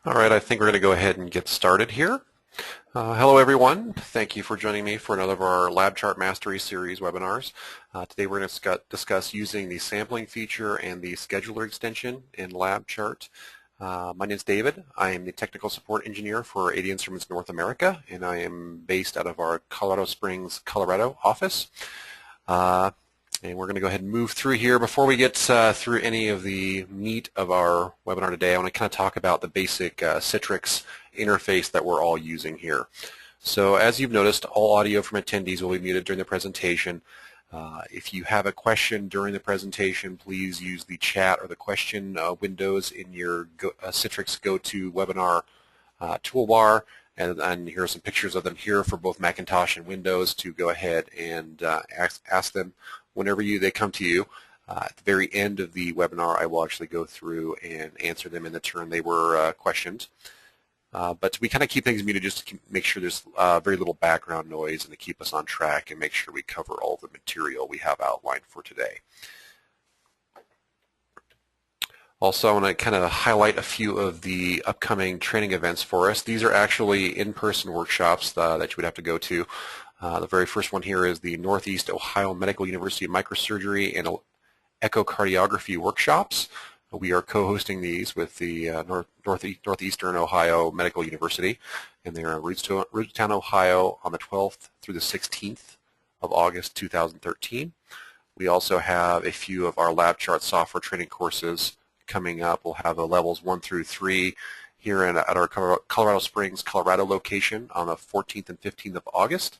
All right, I think we're going to go ahead and get started here. Hello everyone, thank you for joining me for another of our LabChart Mastery Series webinars. Today we're going to discuss using the sampling feature and the scheduler extension in LabChart. My name is David. I am the Technical Support Engineer for 80 Instruments North America, and I am based out of our Colorado Springs, Colorado office. And we're going to go ahead and move through here. Before we get through any of the meat of our webinar today, I want to kind of talk about the basic Citrix interface that we're all using here. So as you've noticed, all audio from attendees will be muted during the presentation. If you have a question during the presentation, please use the chat or the question windows in your Citrix GoToWebinar toolbar. And here are some pictures of them here for both Macintosh and Windows to go ahead and ask them whenever they come to you. At the very end of the webinar, I will actually go through and answer them in the turn they were questioned. But we kind of keep things muted just to make sure there's very little background noise and to keep us on track and make sure we cover all the material we have outlined for today. Also, I want to kind of highlight a few of the upcoming training events for us. These are actually in-person workshops that you would have to go to. The very first one here is the Northeast Ohio Medical University Microsurgery and Echocardiography workshops. We are co-hosting these with the Northeastern Ohio Medical University, and they're in Rootstown, Ohio on the 12th through the 16th of August 2013. We also have a few of our LabChart software training courses coming up. We'll have the levels 1 through 3 here at our Colorado Springs, Colorado location on the 14th and 15th of August.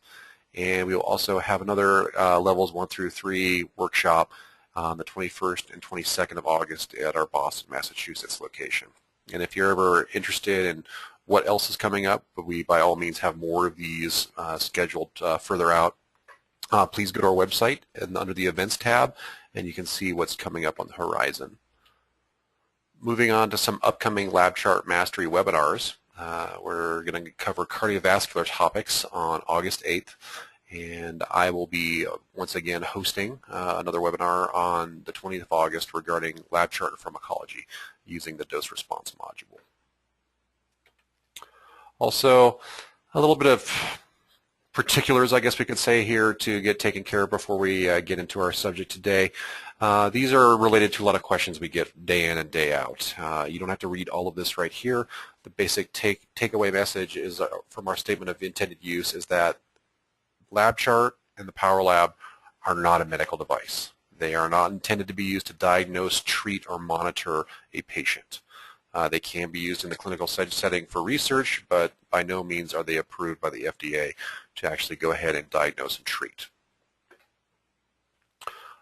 And we will also have another levels 1 through 3 workshop on the 21st and 22nd of August at our Boston, Massachusetts location. And if you're ever interested in what else is coming up, but we by all means have more of these scheduled further out, please go to our website and under the Events tab, and you can see what's coming up on the horizon. Moving on to some upcoming LabChart Mastery webinars. We're going to cover cardiovascular topics on August 8th, and I will be once again hosting another webinar on the 20th of August regarding LabChart pharmacology using the dose response module. Also, a little bit of particulars, I guess we could say here, to get taken care of before we get into our subject today. These are related to a lot of questions we get day in and day out. You don't have to read all of this right here. The basic takeaway message is from our statement of intended use is that LabChart and the Power Lab are not a medical device. They are not intended to be used to diagnose, treat, or monitor a patient. They can be used in the clinical setting for research, but by no means are they approved by the FDA to actually go ahead and diagnose and treat.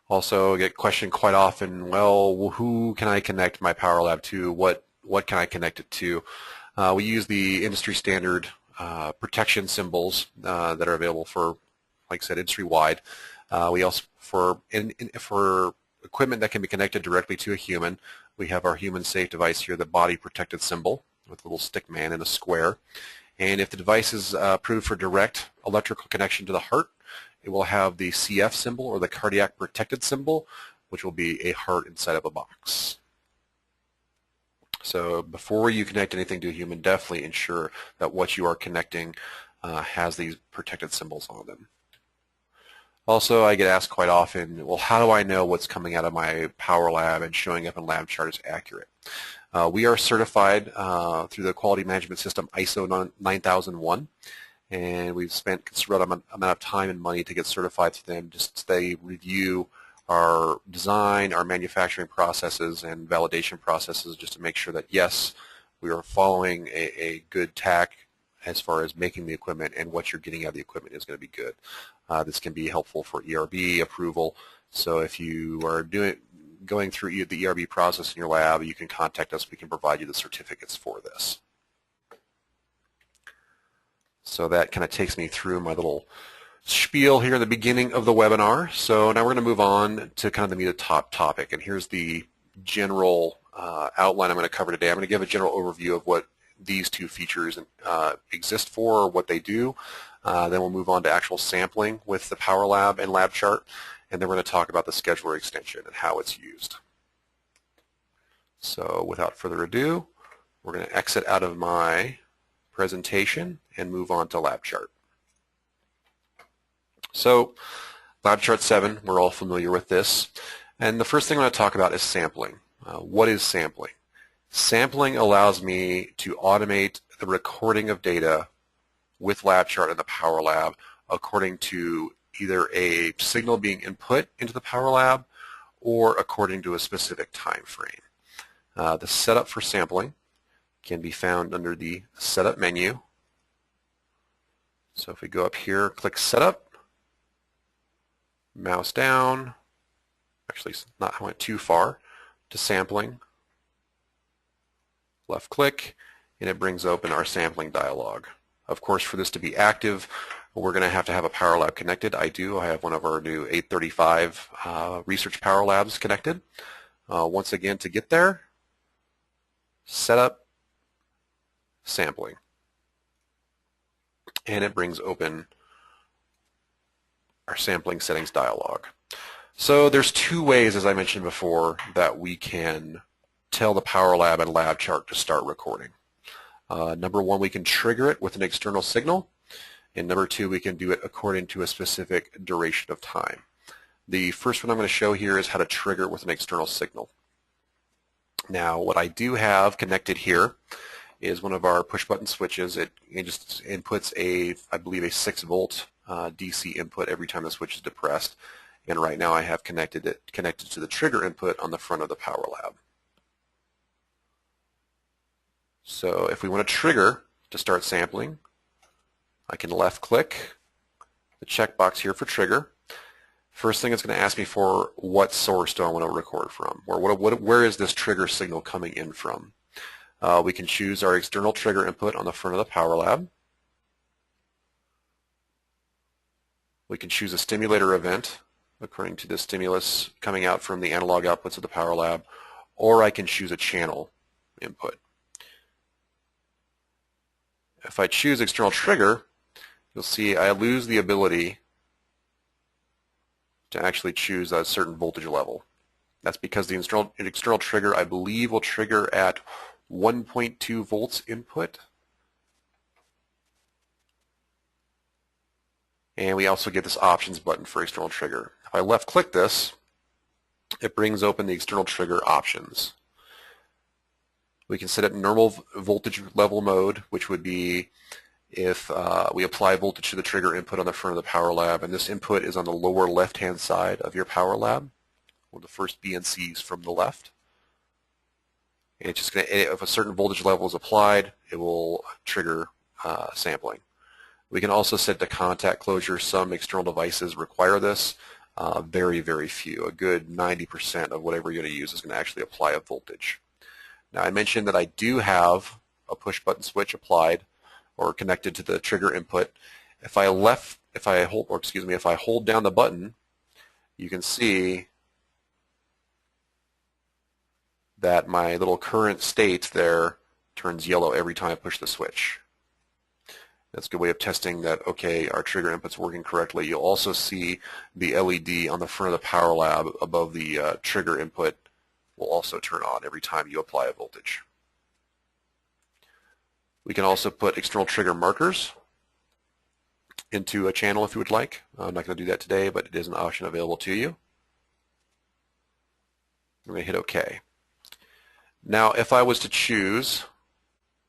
Also, I get questioned quite often, well, who can I connect my Power Lab to? What can I connect it to? We use the industry standard protection symbols that are available for, like I said, industry-wide. We also, for equipment that can be connected directly to a human, we have our human safe device here, the body protected symbol with a little stick man in a square. And if the device is approved for direct electrical connection to the heart, it will have the CF symbol or the cardiac protected symbol, which will be a heart inside of a box. So before you connect anything to a human, definitely ensure that what you are connecting has these protected symbols on them. Also, I get asked quite often, well, how do I know what's coming out of my Power Lab and showing up in LabChart is accurate? We are certified through the quality management system ISO 9001, and we've spent a considerable amount of time and money to get certified through them. Just they review our design, our manufacturing processes, and validation processes just to make sure that, yes, we are following a good tack as far as making the equipment, and what you're getting out of the equipment is going to be good. This can be helpful for ERB approval. So if you are going through the ERB process in your lab, you can contact us. We can provide you the certificates for this. So that kind of takes me through my little spiel here in the beginning of the webinar. So now we're going to move on to kind of the meat of the top topic. And here's the general outline I'm going to cover today. I'm going to give a general overview of what these two features exist for, or what they do. Then we'll move on to actual sampling with the Power Lab and LabChart. And then we're going to talk about the scheduler extension and how it's used. So without further ado, We're going to exit out of my presentation and move on to LabChart. So LabChart 7, we're all familiar with this. And the first thing I'm going to talk about is sampling. What is sampling? Sampling allows me to automate the recording of data with LabChart in the Power Lab according to either a signal being input into the Power Lab or according to a specific time frame. The setup for sampling can be found under the Setup menu. So if we go up here, click Setup, mouse down, actually I went too far, to Sampling, left click, and it brings open our sampling dialog. Of course, for this to be active, we're going to have a Power Lab connected. I have one of our new 835 research Power Labs connected. Once again, to get there, Setup, Sampling. And it brings open our sampling settings dialog. So there's two ways, as I mentioned before, that we can tell the Power Lab and LabChart to start recording. Number one, we can trigger it with an external signal, and number two, we can do it according to a specific duration of time. The first one I'm going to show here is how to trigger it with an external signal. Now, what I do have connected here is one of our push-button switches. It just inputs I believe a 6-volt DC input every time the switch is depressed, and right now I have connected to the trigger input on the front of the Power Lab. So if we want to trigger to start sampling, I can left-click the checkbox here for trigger. First thing it's going to ask me for, what source do I want to record from, or where is this trigger signal coming in from? We can choose our external trigger input on the front of the Power Lab. We can choose a stimulator event according to the stimulus coming out from the analog outputs of the Power Lab, or I can choose a channel input. If I choose external trigger, you'll see I lose the ability to actually choose a certain voltage level. That's because the external trigger, I believe, will trigger at 1.2 volts input. And we also get this options button for external trigger. If I left click this, it brings open the external trigger options. We can set it in normal voltage level mode, which would be if we apply voltage to the trigger input on the front of the Power Lab, and this input is on the lower left-hand side of your Power Lab, or the first BNCs from the left. And it's just going to, if a certain voltage level is applied, it will trigger sampling. We can also set the contact closure. Some external devices require this. Very, very few. A good 90% of whatever you're going to use is going to actually apply a voltage. Now, I mentioned that I do have a push button switch applied or connected to the trigger input. If I hold down the button, you can see that my little current state there turns yellow every time I push the switch. That's a good way of testing that, okay, our trigger input's working correctly. You'll also see the LED on the front of the Power Lab above the trigger input will also turn on every time you apply a voltage. We can also put external trigger markers into a channel if you would like. I'm not going to do that today, but it is an option available to you. I'm going to hit OK. Now, if I was to choose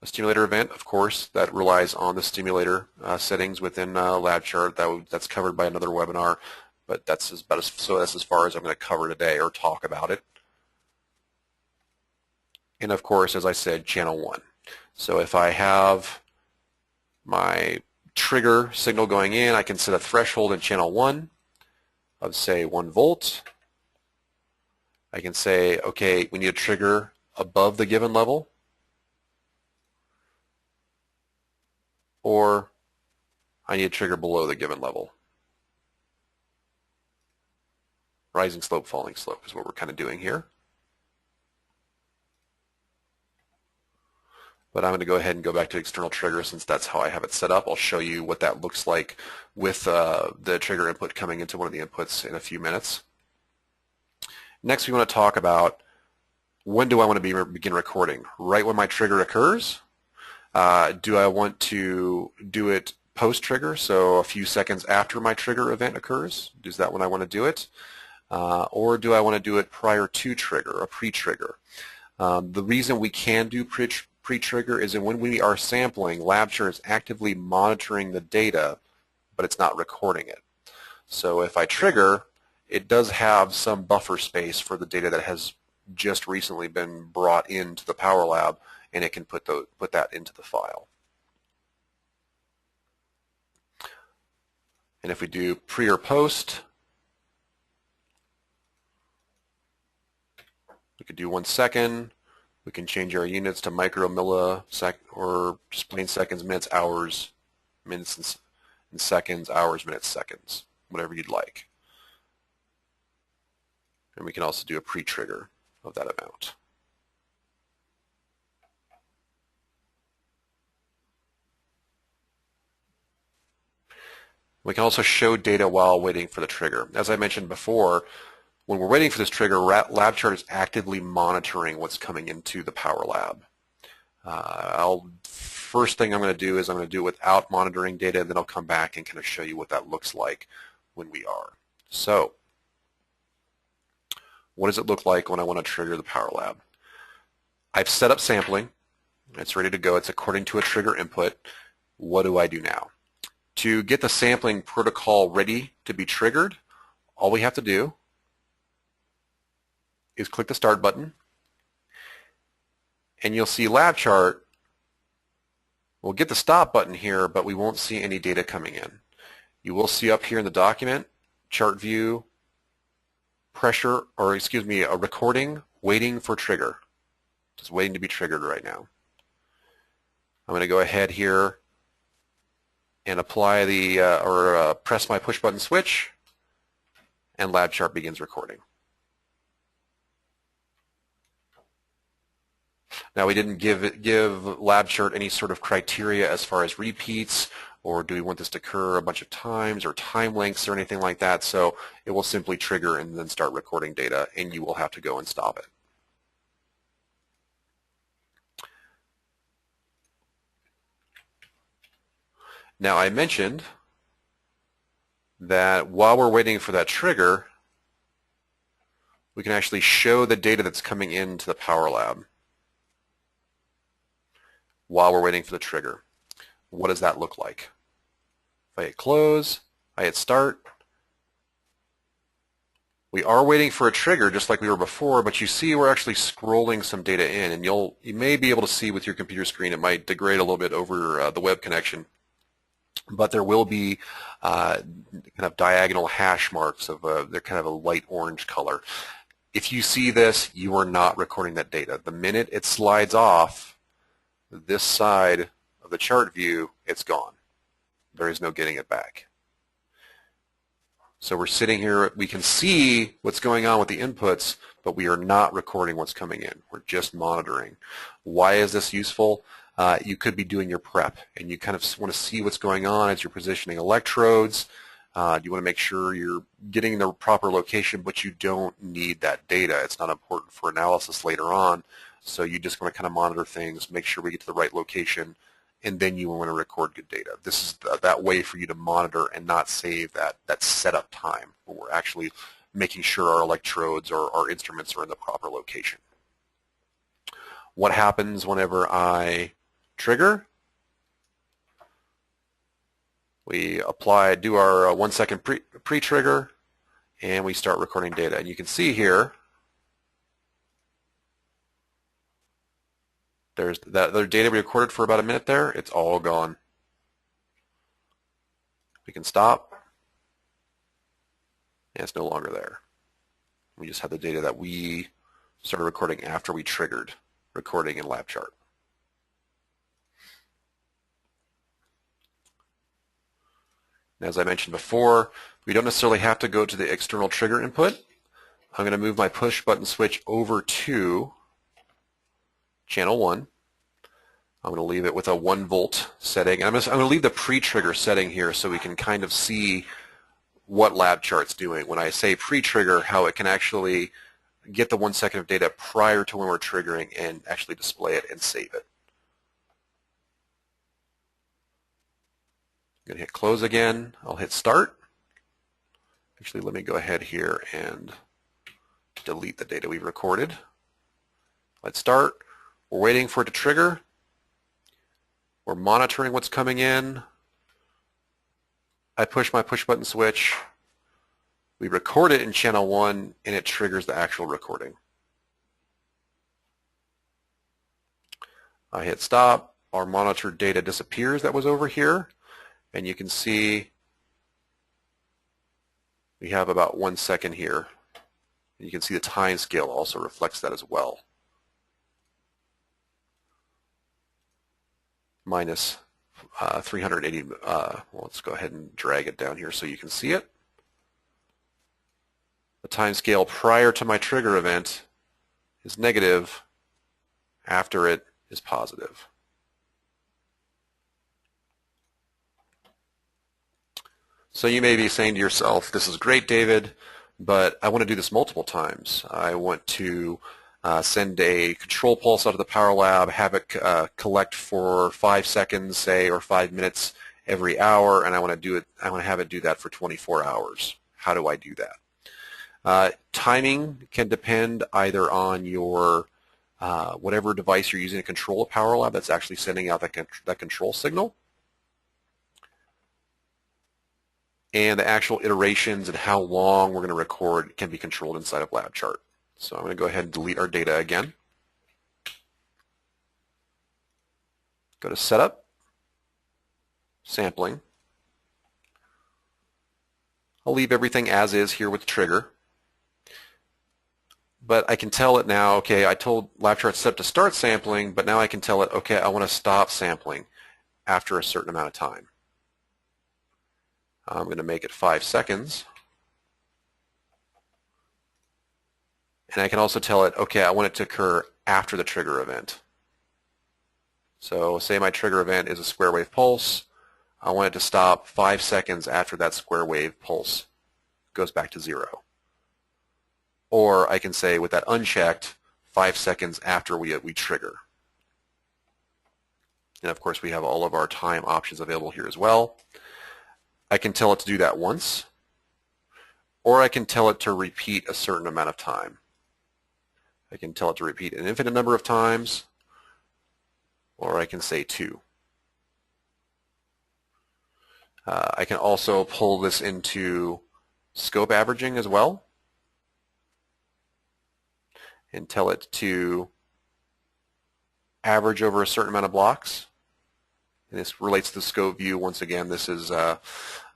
a stimulator event, of course, that relies on the stimulator settings within LabChart. That's covered by another webinar, but that's as far as I'm going to cover today or talk about it. And of course, as I said, channel 1. So if I have my trigger signal going in, I can set a threshold in channel 1 of, say, 1 volt. I can say, okay, we need a trigger above the given level, or I need a trigger below the given level. Rising slope, falling slope is what we're kind of doing here. But I'm going to go ahead and go back to external trigger since that's how I have it set up. I'll show you what that looks like with the trigger input coming into one of the inputs in a few minutes. Next, we want to talk about When do I want to begin recording? Right when my trigger occurs? Do I want to do it post-trigger, so a few seconds after my trigger event occurs? Is that when I want to do it? Or do I want to do it prior to trigger, a pre-trigger? The reason we can do pre-trigger is that when we are sampling, LabChart is actively monitoring the data, but it's not recording it. So if I trigger, it does have some buffer space for the data that has just recently been brought into the Power Lab, and it can put that into the file. And if we do pre or post, we could do 1 second. We can change our units to micro, millisecond, or just plain seconds, minutes, hours, minutes and seconds, hours, minutes, seconds, whatever you'd like. And we can also do a pre-trigger of that amount. We can also show data while waiting for the trigger. As I mentioned before, when we're waiting for this trigger, LabChart is actively monitoring what's coming into the Power Lab. First thing I'm going to do is I'm going to do it without monitoring data, and then I'll come back and kind of show you what that looks like when we are. So, what does it look like when I want to trigger the Power Lab? I've set up sampling. It's ready to go. It's according to a trigger input. What do I do now? To get the sampling protocol ready to be triggered, all we have to do is click the Start button, and you'll see LabChart. We'll get the Stop button here, but we won't see any data coming in. You will see up here in the document, chart view, pressure, or excuse me, a recording waiting for trigger. Just waiting to be triggered right now. I'm going to go ahead here and apply the press my push button switch, and LabChart begins recording. Now, we didn't give LabChart any sort of criteria as far as repeats, or do we want this to occur a bunch of times, or time lengths, or anything like that. So it will simply trigger and then start recording data, and you will have to go and stop it. Now, I mentioned that while we're waiting for that trigger, we can actually show the data that's coming into the Power Lab while we're waiting for the trigger. What does that look like? If I hit close, I hit start. We are waiting for a trigger just like we were before, but you see we're actually scrolling some data in, and you may be able to see with your computer screen. It might degrade a little bit over the web connection, but there will be kind of diagonal hash marks of they're kind of a light orange color. If you see this, you are not recording that data. The minute it slides off this side of the chart view, it's gone. There is no getting it back. So we're sitting here, we can see what's going on with the inputs, but we are not recording what's coming in. We're just monitoring. Why is this useful? You could be doing your prep, and you kind of want to see what's going on as you're positioning electrodes. You want to make sure you're getting the proper location, but you don't need that data. It's not important for analysis later on, so you just want to kind of monitor things, make sure we get to the right location, and then you want to record good data. This is that way for you to monitor and not save that setup time when we're actually making sure our electrodes or our instruments are in the proper location. What happens whenever I trigger? We do our 1 second pre-trigger, and we start recording data. And you can see here, there's that other data we recorded for about a minute there. It's all gone. We can stop, and it's no longer there. We just have the data that we started recording after we triggered recording in LabChart. As I mentioned before, we don't necessarily have to go to the external trigger input. I'm going to move my push button switch over to channel 1. I'm going to leave it with a 1 volt setting. I'm going to leave the pre-trigger setting here so we can kind of see what LabChart's doing. When I say pre-trigger, how it can actually get the 1 second of data prior to when we're triggering and actually display it and save it. I'm going to hit close again. I'll hit start. Actually, let me go ahead here and delete the data we've recorded. Let's start. We're waiting for it to trigger. We're monitoring what's coming in. I push my push button switch. We record it in channel 1 and it triggers the actual recording. I hit stop. Our monitored data disappears that was over here, and you can see we have about 1 second here. And you can see the time scale also reflects that as well. Minus 380, well, let's go ahead and drag it down here so you can see it. The time scale prior to my trigger event is negative, after it is positive. So you may be saying to yourself, this is great, David, but I want to do this multiple times. I want to send a control pulse out of the Power Lab, have it collect for 5 seconds, say, or 5 minutes every hour, and I want to have it do that for 24 hours. How do I do that? Timing can depend either on your whatever device you're using to control a Power Lab that's actually sending out that control signal, and the actual iterations and how long we're going to record can be controlled inside of LabChart. So I'm going to go ahead and delete our data again. Go to Setup, Sampling. I'll leave everything as is here with the trigger. But I can tell it now, okay, I told LabChart set to start sampling, but now I can tell it, okay, I want to stop sampling after a certain amount of time. I'm going to make it 5 seconds. And I can also tell it, okay, I want it to occur after the trigger event. So say my trigger event is a square wave pulse. I want it to stop 5 seconds after that square wave pulse goes back to 0. Or I can say with that unchecked, 5 seconds after we trigger. And of course we have all of our time options available here as well. I can tell it to do that once, or I can tell it to repeat a certain amount of time. I can tell it to repeat an infinite number of times, or I can say 2. I can also pull this into scope averaging as well and tell it to average over a certain amount of blocks. And this relates to scope view. Once again, this is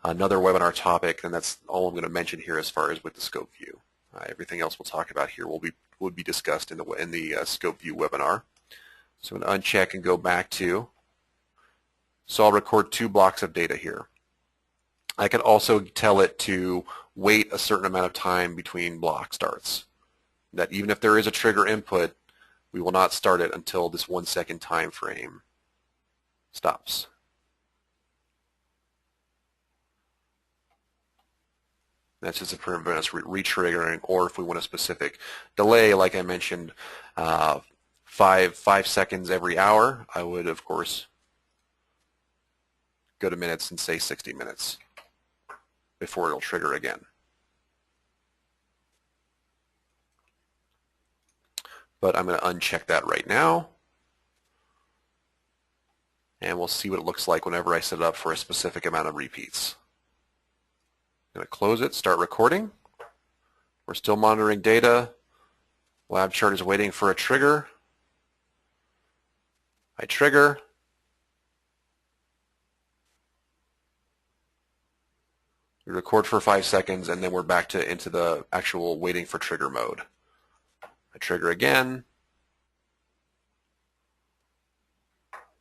another webinar topic, and that's all I'm going to mention here as far as with the scope view. Everything else we'll talk about here will be discussed in the scope view webinar. So I'm going to uncheck and go back to. So I'll record 2 blocks of data here. I can also tell it to wait a certain amount of time between block starts. That even if there is a trigger input, we will not start it until this 1 second time frame stops. That's just to prevent us re-triggering, or if we want a specific delay, like I mentioned, 5 seconds every hour, I would, of course, go to minutes and say 60 minutes before it'll trigger again. But I'm going to uncheck that right now. And we'll see what it looks like whenever I set it up for a specific amount of repeats. I'm going to close it, start recording. We're still monitoring data. LabChart is waiting for a trigger. I trigger. We record for 5 seconds, and then we're back into the actual waiting for trigger mode. I trigger again.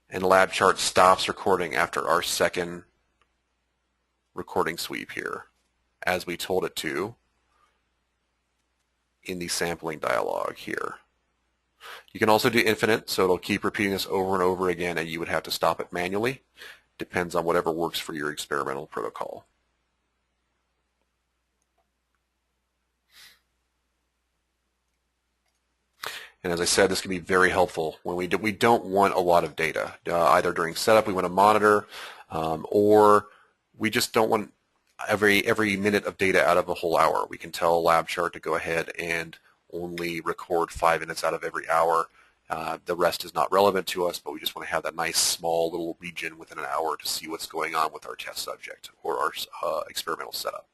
And LabChart stops recording after our second recording sweep here, as we told it to in the sampling dialog here. You can also do infinite, so it'll keep repeating this over and over again, and you would have to stop it manually. Depends on whatever works for your experimental protocol. And as I said, this can be very helpful when we don't want a lot of data. Either during setup we want to monitor, or we just don't want every minute of data out of a whole hour. We can tell LabChart to go ahead and only record 5 minutes out of every hour. The rest is not relevant to us, but we just want to have that nice small little region within an hour to see what's going on with our test subject or our experimental setup.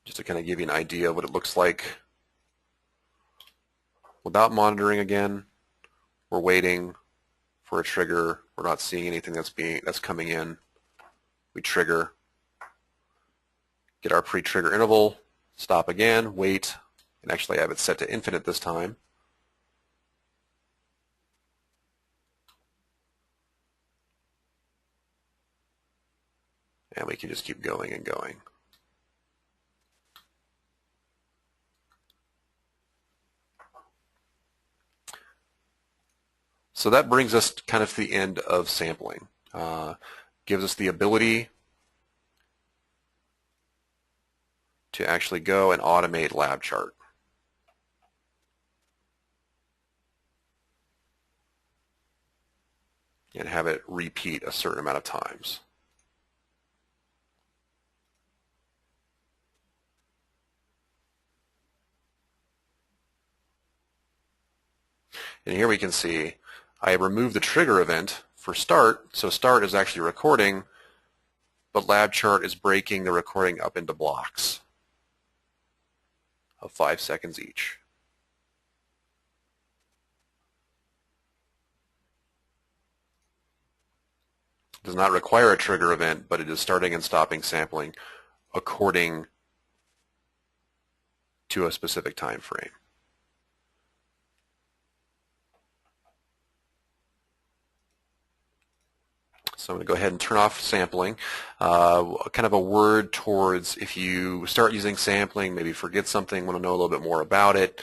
Just to kind of give you an idea of what it looks like. Without monitoring again, we're waiting for a trigger. We're not seeing anything that's coming in. We trigger, get our pre-trigger interval, stop again, wait, and actually I have it set to infinite this time. And we can just keep going and going. So that brings us kind of to the end of sampling. Gives us the ability to actually go and automate LabChart. And have it repeat a certain amount of times. And here we can see I removed the trigger event for start, so start is actually recording, but LabChart is breaking the recording up into blocks of 5 seconds each. It does not require a trigger event, but it is starting and stopping sampling according to a specific time frame. So I'm going to go ahead and turn off sampling. Kind of a word towards if you start using sampling, maybe forget something, want to know a little bit more about it,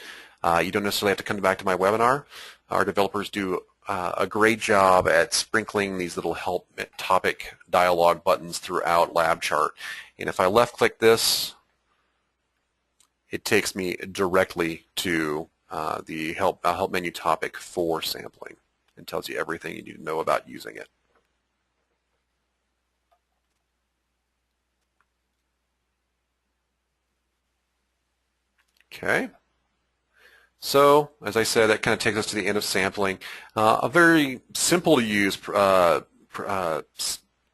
you don't necessarily have to come back to my webinar. Our developers do a great job at sprinkling these little help topic dialog buttons throughout LabChart. And if I left click this, it takes me directly to the help menu topic for sampling and tells you everything you need to know about using it. Okay, so as I said, that kind of takes us to the end of sampling. A very simple to use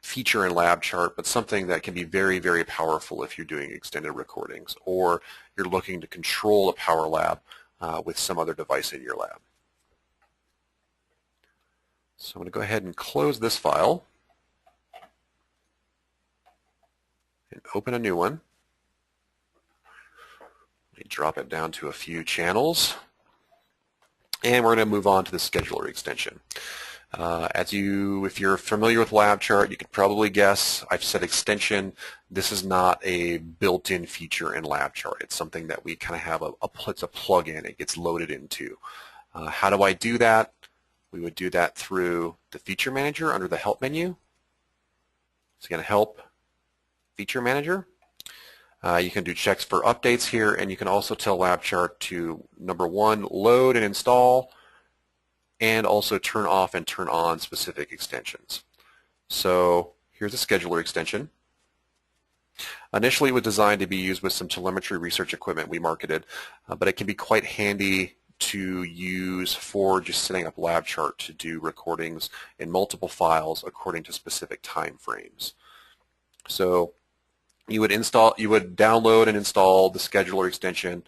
feature in LabChart, but something that can be very, very powerful if you're doing extended recordings or you're looking to control a power lab with some other device in your lab. So I'm going to go ahead and close this file and open a new one. Drop it down to a few channels, and we're going to move on to the scheduler extension. If you're familiar with LabChart, you could probably guess I've said extension. This is not a built-in feature in LabChart. It's something that we kind of have it's a plug-in. It gets loaded into. How do I do that? We would do that through the feature manager under the help menu. So again, help, feature manager. You can do checks for updates here, and you can also tell LabChart to, number one, load and install, and also turn off and turn on specific extensions. So here's a scheduler extension. Initially, it was designed to be used with some telemetry research equipment we marketed, but it can be quite handy to use for just setting up LabChart to do recordings in multiple files according to specific time frames. So you would download and install the scheduler extension,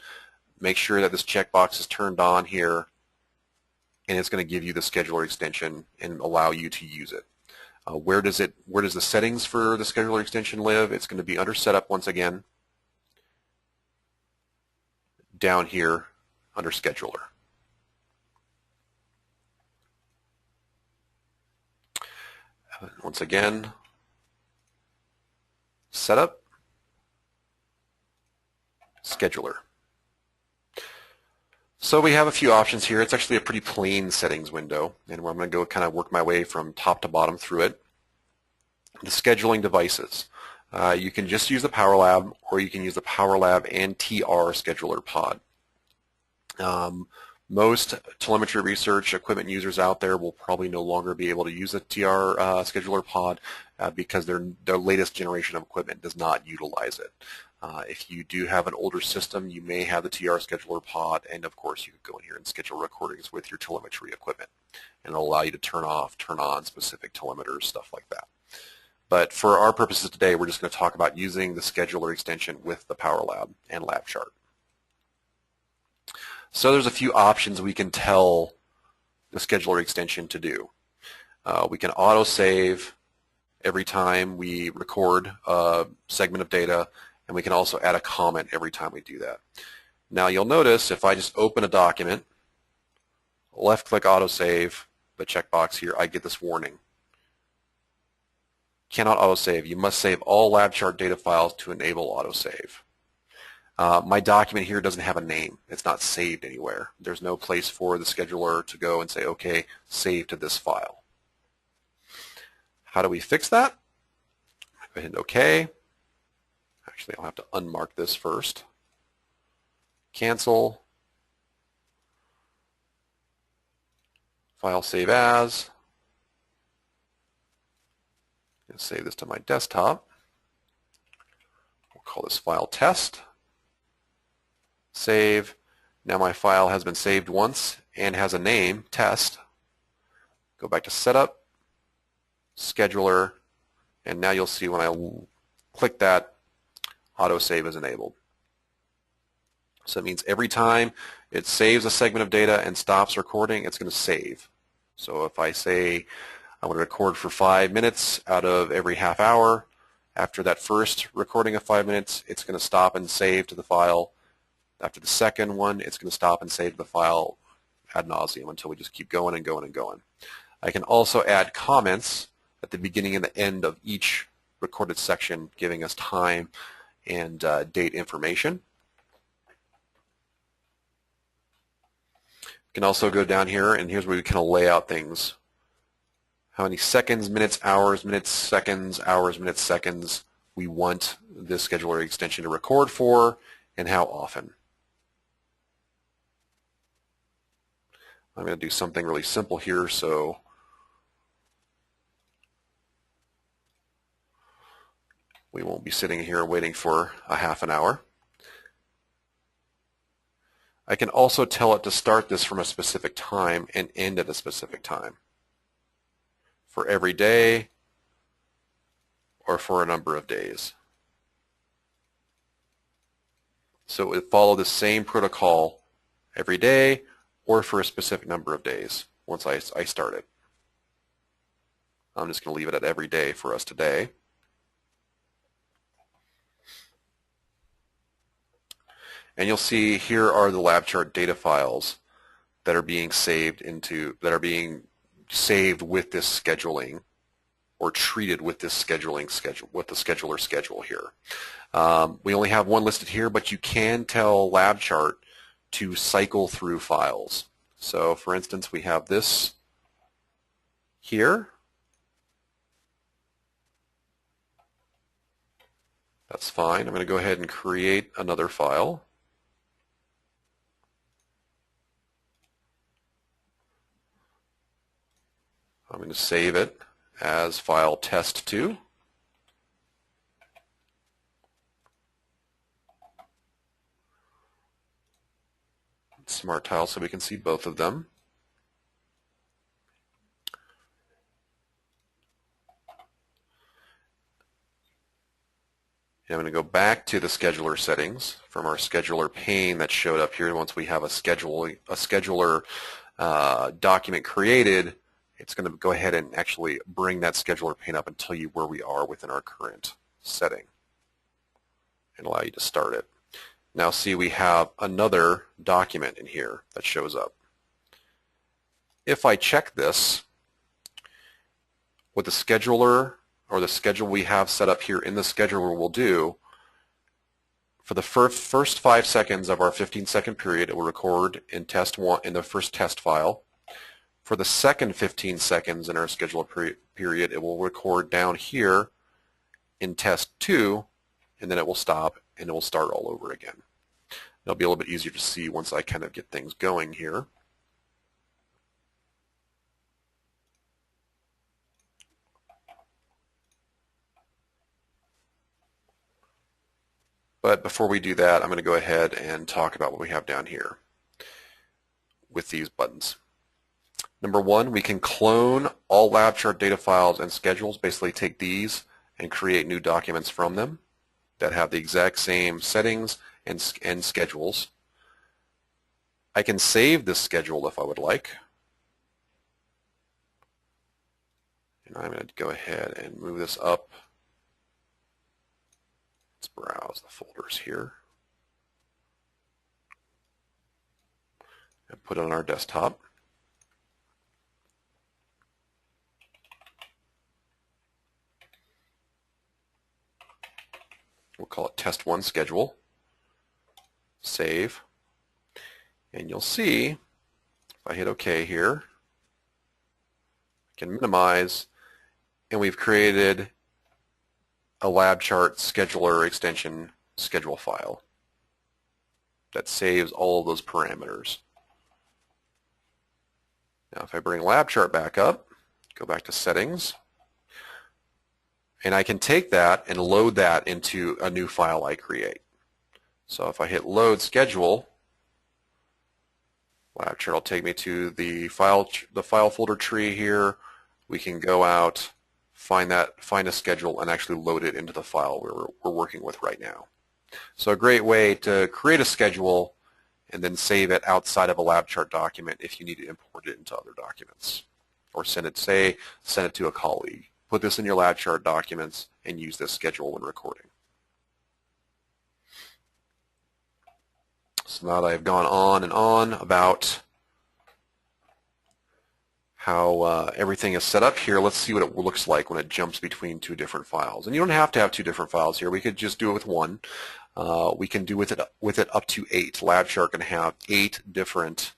make sure that this checkbox is turned on here, and it's going to give you the scheduler extension and allow you to use it. Where does the settings for the scheduler extension live? It's going to be under setup once again, down here under scheduler. Once again, setup, scheduler. So we have a few options here. It's actually a pretty plain settings window, and I'm going to go kind of work my way from top to bottom through it. The scheduling devices. You can just use the PowerLab, or you can use the PowerLab and TR scheduler pod. Most telemetry research equipment users out there will probably no longer be able to use the TR scheduler pod because their latest generation of equipment does not utilize it. If you do have an older system, you may have the TR scheduler pod, and of course you could go in here and schedule recordings with your telemetry equipment, and it'll allow you to turn off, turn on specific telemeters, stuff like that. But for our purposes today, we're just going to talk about using the scheduler extension with the PowerLab and LabChart. So there's a few options we can tell the scheduler extension to do. We can auto-save every time we record a segment of data, and we can also add a comment every time we do that. Now you'll notice if I just open a document, left-click auto-save, the checkbox here, I get this warning. Cannot auto-save. You must save all LabChart data files to enable auto-save. My document here doesn't have a name. It's not saved anywhere. There's no place for the scheduler to go and say, okay, save to this file. How do we fix that? Go ahead and OK. Actually, I'll have to unmark this first. Cancel. File save as. I'm going to save this to my desktop. We'll call this file test. Save. Now my file has been saved once and has a name, test. Go back to setup, scheduler, and now you'll see when I click that, autosave is enabled. So it means every time it saves a segment of data and stops recording, it's going to save. So if I say I want to record for 5 minutes out of every half hour, after that first recording of 5 minutes, it's going to stop and save to the file. After the second one, it's going to stop and save the file ad nauseum until we just keep going and going and going. I can also add comments at the beginning and the end of each recorded section, giving us time and date information. We can also go down here, and here's where we kind of lay out things. How many seconds, minutes, hours, minutes, seconds, hours, minutes, seconds we want this scheduler extension to record for, and how often. I'm going to do something really simple here, so we won't be sitting here waiting for a half an hour. I can also tell it to start this from a specific time and end at a specific time for every day or for a number of days. So it would follow the same protocol every day or for a specific number of days once I start it. I'm just going to leave it at every day for us today. And you'll see here are the LabChart data files that are being saved with this scheduling or treated with this scheduling schedule, with the scheduler schedule here. We only have one listed here, but you can tell LabChart to cycle through files. So for instance, we have this here. That's fine. I'm going to go ahead and create another file. I'm going to save it as file test2. Smart tile so we can see both of them. And I'm going to go back to the scheduler settings from our scheduler pane that showed up here. Once we have a scheduler document created, it's going to go ahead and actually bring that scheduler pane up and tell you where we are within our current setting and allow you to start it. Now see, we have another document in here that shows up. If I check this, what the scheduler or the schedule we have set up here in the scheduler will do, for the first 5 seconds of our 15-second period, it will record in test 1 in the first test file. For the second 15 seconds in our schedule period, it will record down here in test 2, and then it will stop and it will start all over again. It'll be a little bit easier to see once I kind of get things going here. But before we do that, I'm going to go ahead and talk about what we have down here with these buttons. Number 1, we can clone all LabChart data files and schedules, basically take these and create new documents from them that have the exact same settings and schedules. I can save this schedule if I would like. And I'm going to go ahead and move this up. Let's browse the folders here and put it on our desktop. We'll call it Test 1 Schedule. Save. And you'll see, if I hit OK here, I can minimize, and we've created a LabChart scheduler extension schedule file that saves all of those parameters. Now if I bring LabChart back up, go back to settings, and I can take that and load that into a new file I create. So if I hit load schedule, LabChart will take me to the file folder tree here. We can go out, find a schedule, and actually load it into the file we're working with right now. So a great way to create a schedule and then save it outside of a LabChart document if you need to import it into other documents, or send it to a colleague. Put this in your LabChart documents and use this schedule when recording. So now that I've gone on and on about how everything is set up here, let's see what it looks like when it jumps between two different files. And you don't have to have two different files here. We could just do it with one. We can do with it up to 8. LabChart can have 8 different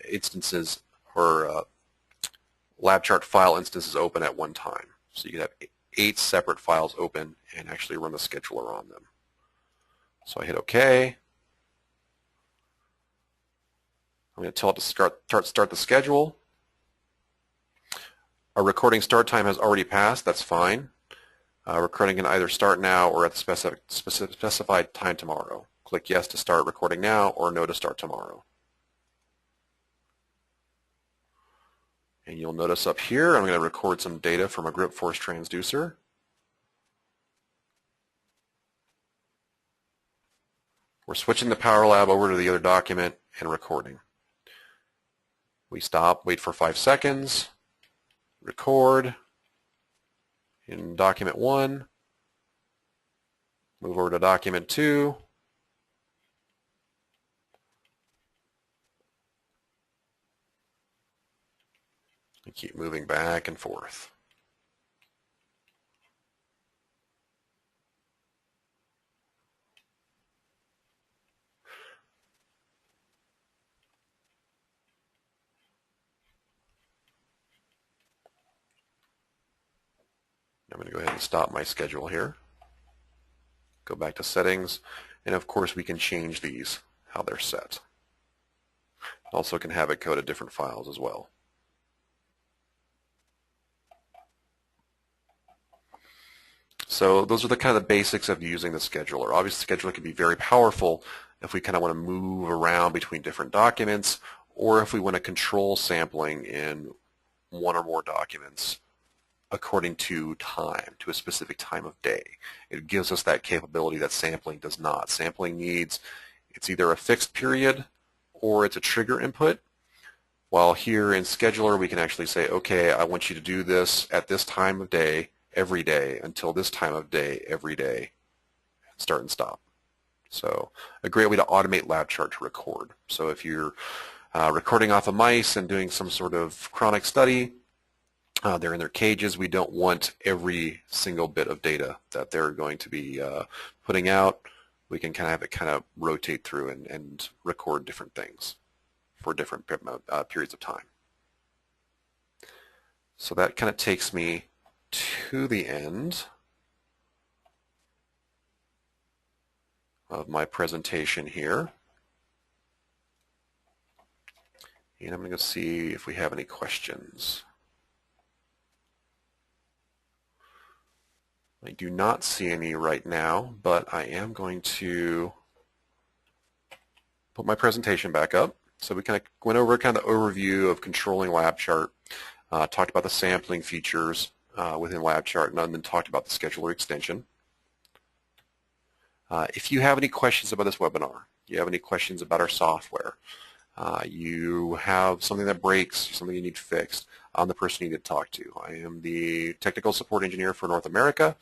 instances or LabChart file instances open at one time. So you can have 8 separate files open and actually run the scheduler on them. So I hit OK. I'm going to tell it to start the schedule. Our recording start time has already passed. That's fine. Recording can either start now or at the specified time tomorrow. Click yes to start recording now or no to start tomorrow. And you'll notice up here I'm going to record some data from a grip force transducer. We're switching the Power Lab over to the other document and recording. We stop, wait for 5 seconds, record in document 1, move over to document 2, and keep moving back and forth. I'm going to go ahead and stop my schedule here. Go back to settings, and of course we can change these, how they're set. Also can have it go to different files as well. So those are the kind of the basics of using the scheduler. Obviously the scheduler can be very powerful if we kind of want to move around between different documents, or if we want to control sampling in one or more documents according to time, to a specific time of day. It gives us that capability that sampling does not. Sampling needs, it's either a fixed period or it's a trigger input, while here in Scheduler we can actually say, okay, I want you to do this at this time of day, every day, until this time of day, every day, start and stop. So a great way to automate LabChart to record. So if you're recording off of mice and doing some sort of chronic study, they're in their cages. We don't want every single bit of data that they're going to be putting out. We can kind of have it kind of rotate through and record different things for different periods of time. So that kind of takes me to the end of my presentation here. And I'm going to see if we have any questions. I do not see any right now, but I am going to put my presentation back up. So we kind of went over kind of the overview of controlling LabChart, talked about the sampling features within LabChart, and then talked about the scheduler extension. If you have any questions about this webinar, you have any questions about our software, you have something that breaks, something you need fixed, I'm the person you need to talk to. I am the technical support engineer for North America,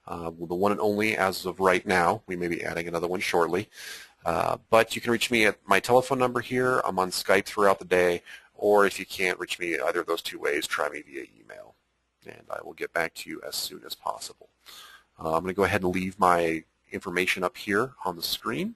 the one and only as of right now. We may be adding another one shortly. But you can reach me at my telephone number here. I'm on Skype throughout the day, or if you can't reach me either of those two ways, try me via email, and I will get back to you as soon as possible. I'm going to go ahead and leave my information up here on the screen.